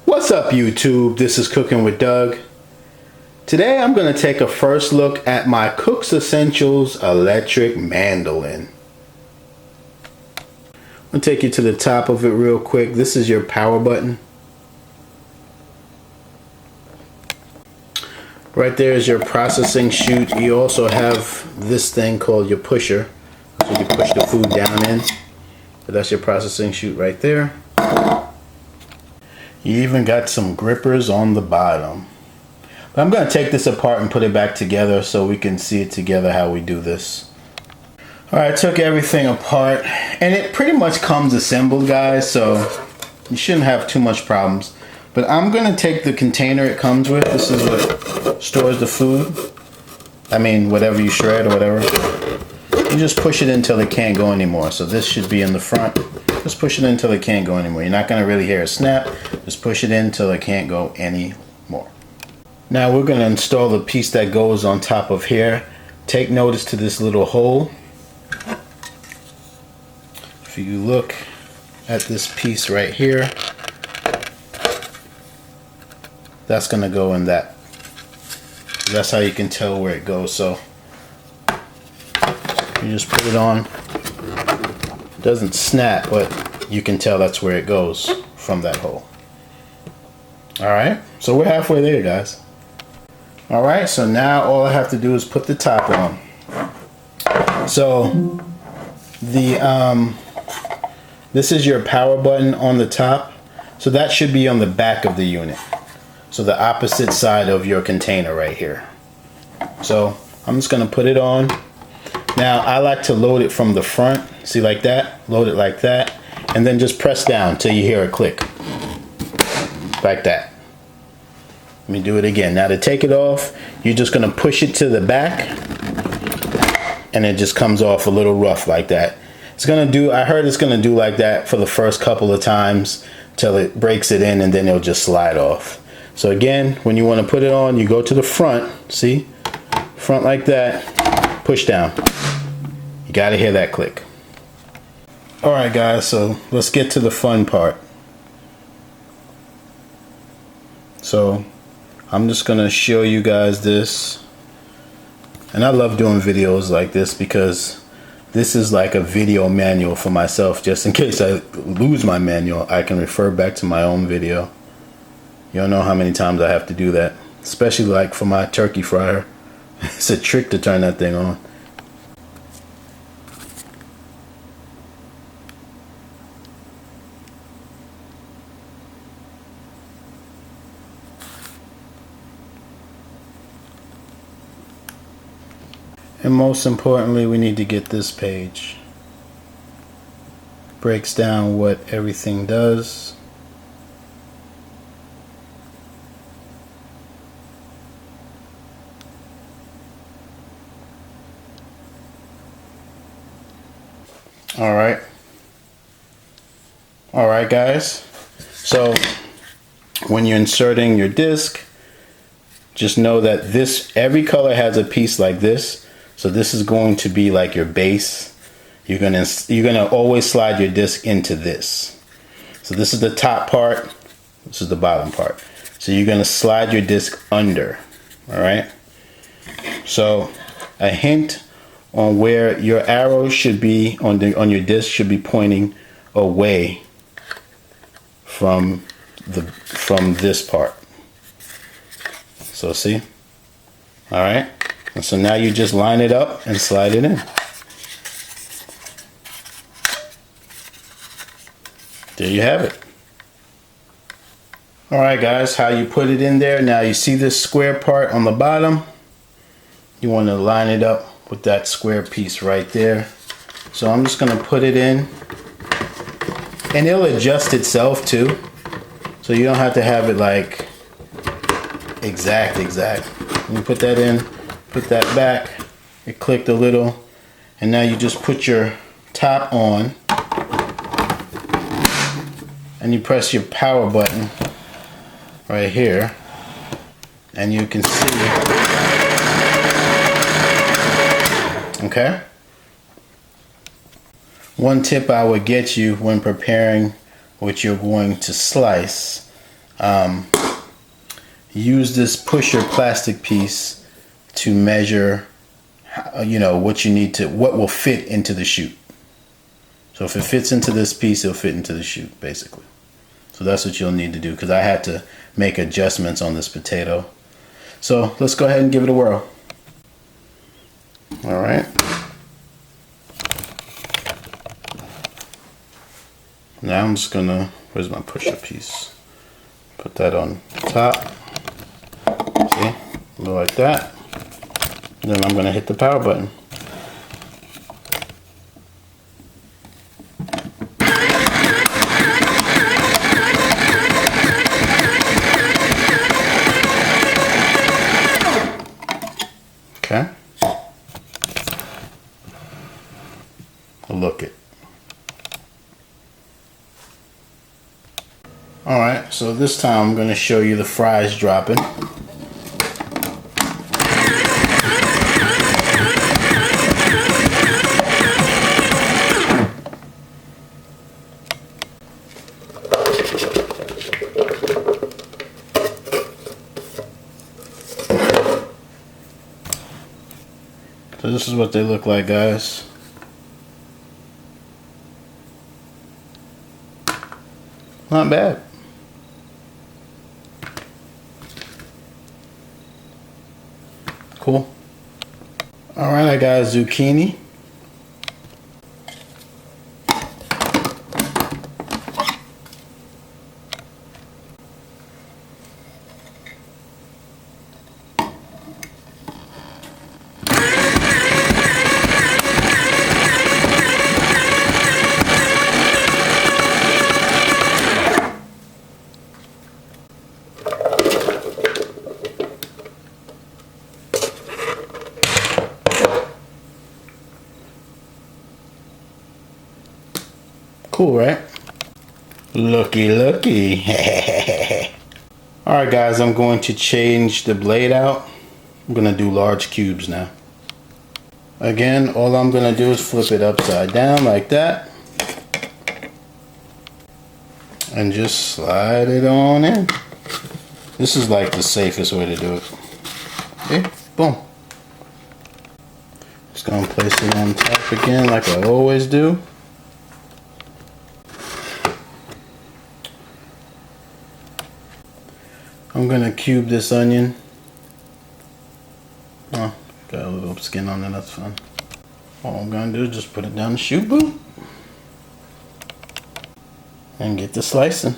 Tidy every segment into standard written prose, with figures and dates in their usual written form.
What's up YouTube? This is Cooking with Doug. Today I'm going to take a first look at my Cook's Essentials electric mandolin. I'm going to take you to the top of it real quick. This is your power button. Right there is your processing chute. You also have this thing called your pusher. So you can push the food down in. But that's your processing chute right there. You even got some grippers on the bottom. But I'm going to take this apart and put it back together so we can see it together how we do this. Alright, I took everything apart and it pretty much comes assembled, guys, so you shouldn't have too much problems. But I'm going to take the container it comes with. This is what stores the food. I mean, whatever you shred or whatever. You just push it until it can't go anymore. So this should be in the front. Just push it until it can't go anymore. You're not going to really hear a snap. Just push it in until it can't go anymore. Now we're going to install the piece that goes on top of here. Take notice to this little hole. If you look at this piece right here, that's going to go in that. That's how you can tell where it goes. So you just put it on. It doesn't snap, but you can tell that's where it goes from that hole. Alright, so we're halfway there, guys. Alright, so now all I have to do is put the top on. So this is your power button on the top. So that should be on the back of the unit. So the opposite side of your container right here. So I'm just going to put it on. Now I like to load it from the front. See, like that? Load it like that. And then just press down till you hear a click. Like that. Let me do it again. Now to take it off, you're just going to push it to the back. And it just comes off a little rough like that. It's going to do, I heard it's going to do like that for the first couple of times till it breaks it in, and then it'll just slide off. So again, when you want to put it on, you go to the front. See? Front like that. Push down. You got to hear that click. Alright guys, so let's get to the fun part. So I'm just going to show you guys this. And I love doing videos like this because this is like a video manual for myself. Just in case I lose my manual, I can refer back to my own video. You don't know how many times I have to do that. Especially like for my turkey fryer. It's a trick to turn that thing on. And most importantly, we need to get this page. Breaks down what everything does. Alright guys, so when you're inserting your disc, just know that every color has a piece like this. So this is going to be like your base. You're gonna always slide your disc into this. So this is the top part, this is the bottom part. So you're gonna slide your disc under. Alright, so a hint on where your arrow should be on your disc should be pointing away from this part. So see? Alright? And so now you just line it up and slide it in. There you have it. Alright guys, how you put it in there. Now you see this square part on the bottom. You want to line it up with that square piece right there. So I'm just going to put it in, and it'll adjust itself too, so you don't have to have it like exact. You put that in, put that back, it clicked a little, and now you just put your top on and you press your power button right here, and you can see. Okay? One tip I would get you when preparing what you're going to slice, use this pusher plastic piece to measure, you know, what you need to, what will fit into the chute. So if it fits into this piece, it'll fit into the chute, basically. So that's what you'll need to do, because I had to make adjustments on this potato. So let's go ahead and give it a whirl. All right. Now I'm just gonna, where's my pusher piece? Put that on top. See, a little like that. And then I'm gonna hit the power button. Okay. Look it. All right, so this time I'm going to show you the fries dropping. So this is what they look like, guys. Not bad. Cool. All right, I got a zucchini. Cool, right? Looky, looky. Alright guys, I'm going to change the blade out. I'm going to do large cubes now. Again, all I'm going to do is flip it upside down like that. And just slide it on in. This is like the safest way to do it. Okay, boom. Just going to place it on top again like I always do. I'm gonna cube this onion. Oh, got a little skin on it, that's fine. All I'm gonna do is just put it down the chute, boom, and get to slicing.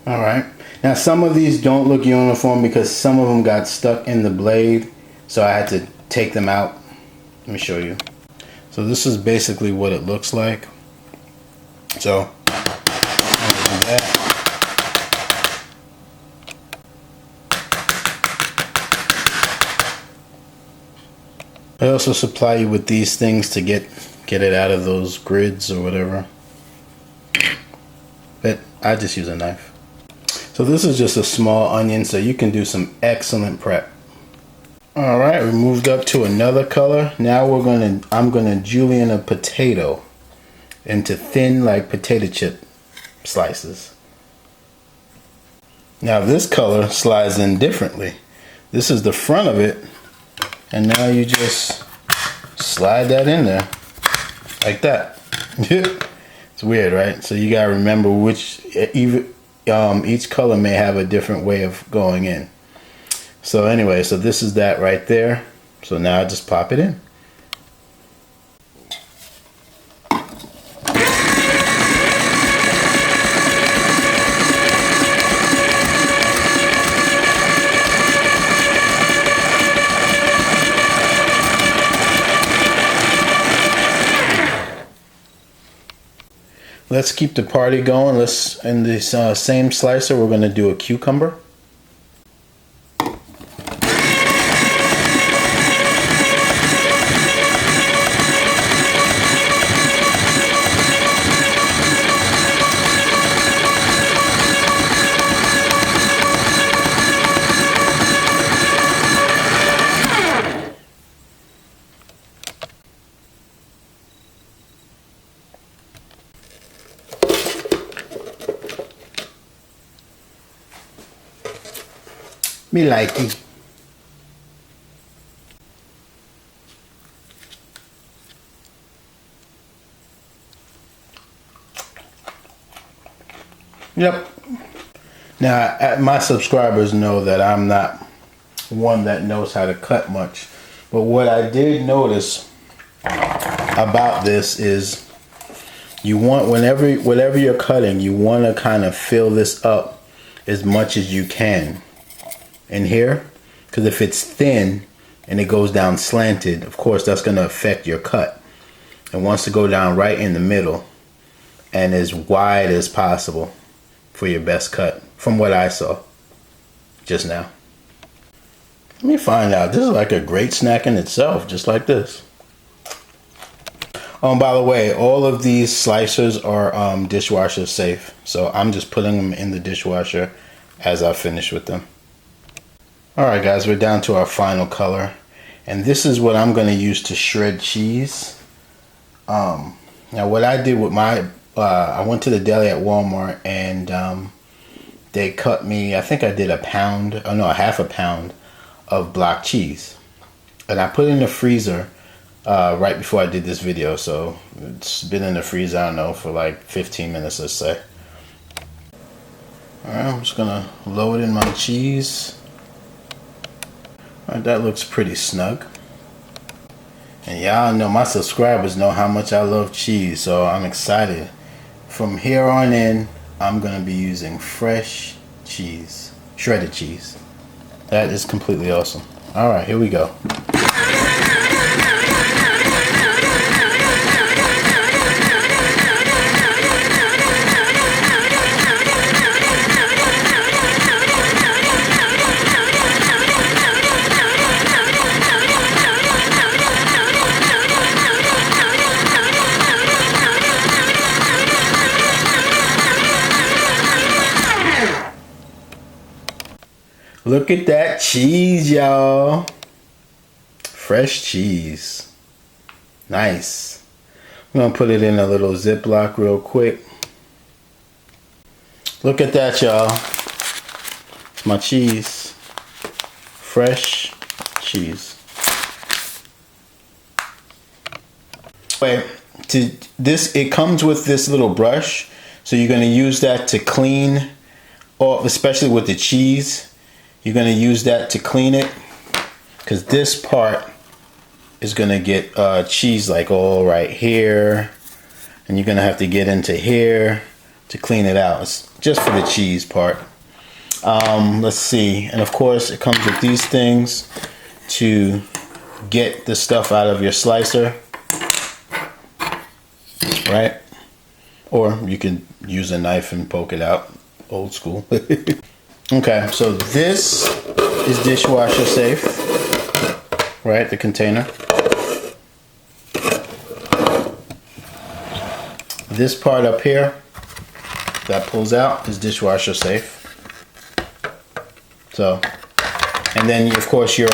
Alright, now some of these don't look uniform because some of them got stuck in the blade. So I had to take them out. Let me show you. So this is basically what it looks like. So I'll do that. I also supply you with these things to get it out of those grids or whatever. But I just use a knife. So this is just a small onion, so you can do some excellent prep. All right, we moved up to another color. Now I'm gonna julienne a potato into thin, like potato chip slices. Now this color slides in differently. This is the front of it, and now you just slide that in there like that. It's weird, right? So you gotta remember which each color may have a different way of going in. So anyway, so this is that right there. So now I just pop it in. Let's keep the party going. In this same slicer, we're going to do a cucumber. Me likey. Yep. Now, my subscribers know that I'm not one that knows how to cut much. But what I did notice about this is you want, whatever you're cutting, you want to kind of fill this up as much as you can in here. Because if it's thin and it goes down slanted, of course, that's going to affect your cut. It wants to go down right in the middle and as wide as possible for your best cut, from what I saw just now. Let me find out. This is like a great snack in itself, just like this. Oh, and by the way, all of these slicers are dishwasher safe. So I'm just putting them in the dishwasher as I finish with them. Alright guys, we're down to our final color. And this is what I'm going to use to shred cheese. Now what I did with my I went to the deli at Walmart and they cut me, I think I did a half a pound of block cheese. And I put it in the freezer right before I did this video. So it's been in the freezer, I don't know, for like 15 minutes, let's say. Alright, I'm just gonna load in my cheese. Alright, that looks pretty snug. And y'all know, my subscribers know how much I love cheese, so I'm excited. From here on in, I'm going to be using fresh cheese, shredded cheese. That is completely awesome. Alright, here we go. Look at that cheese, y'all. Fresh cheese. Nice. I'm going to put it in a little Ziploc real quick. Look at that, y'all. It's my cheese. Fresh cheese. Wait, it comes with this little brush. So you're going to use that to clean off, especially with the cheese. You're going to use that to clean it, because this part is going to get cheese like all right here, and you're going to have to get into here to clean it out. It's just for the cheese part. Let's see, and of course it comes with these things to get the stuff out of your slicer, right? Or you can use a knife and poke it out, old school. Okay, so this is dishwasher safe, right? The container. This part up here that pulls out is dishwasher safe. So, and then of course your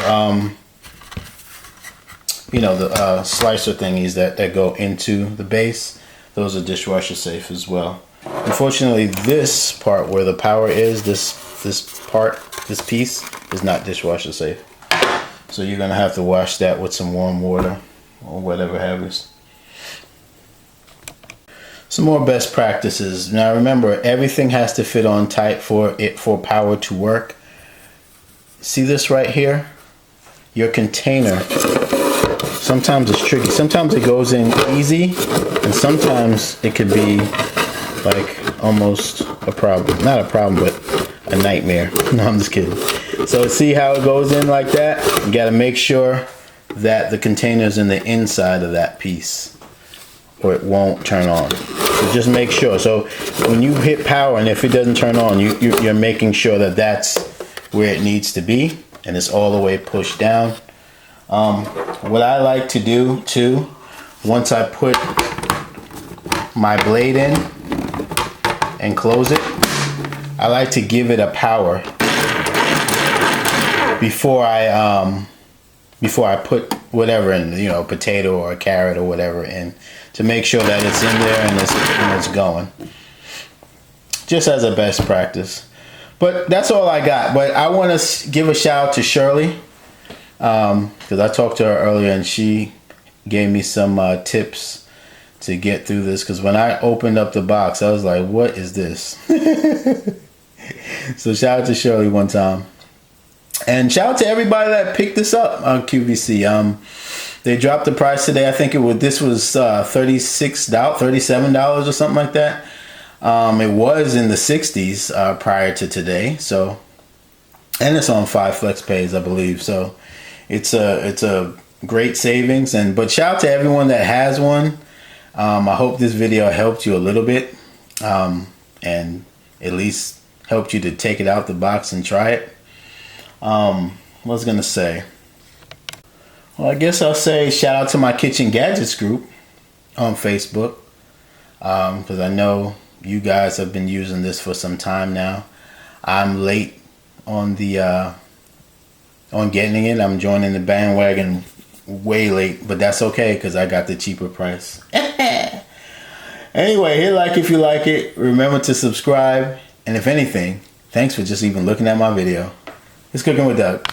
you know, the slicer thingies that go into the base, those are dishwasher safe as well. Unfortunately, this part where the power is, this piece is not dishwasher safe. So you're gonna have to wash that with some warm water or whatever happens. Some more best practices. Now remember, everything has to fit on tight for power to work. See this right here? Your container. Sometimes it's tricky. Sometimes it goes in easy, and sometimes it could be like almost a problem. Not a problem, but a nightmare. No, I'm just kidding. So see how it goes in like that? You gotta make sure that the container's in the inside of that piece, or it won't turn on. So just make sure. So when you hit power and if it doesn't turn on, you're making sure that that's where it needs to be and it's all the way pushed down. What I like to do too, once I put my blade in and close it, I like to give it a power before I put whatever in, you know, potato or a carrot or whatever in, to make sure that it's in there and it's going. Just as a best practice. But that's all I got. But I want to give a shout out to Shirley, because I talked to her earlier and she gave me some tips to get through this. Because when I opened up the box, I was like, what is this? So shout out to Shirley one time. And shout out to everybody that picked this up on QVC. They dropped the price today. I think this was $37 or something like that. It was in the 60s prior to today. So, and it's on 5 flex pays, I believe. So it's a great savings. But shout out to everyone that has one. I hope this video helped you a little bit, and at least helped you to take it out the box and try it. What was I gonna say? Well, I guess I'll say shout out to my Kitchen Gadgets group on Facebook, because I know you guys have been using this for some time now. I'm late on the on getting it. I'm joining the bandwagon way late, but that's okay because I got the cheaper price. Anyway, hit like if you like it. Remember to subscribe, and if anything, thanks for just even looking at my video. It's Cooking with Doug.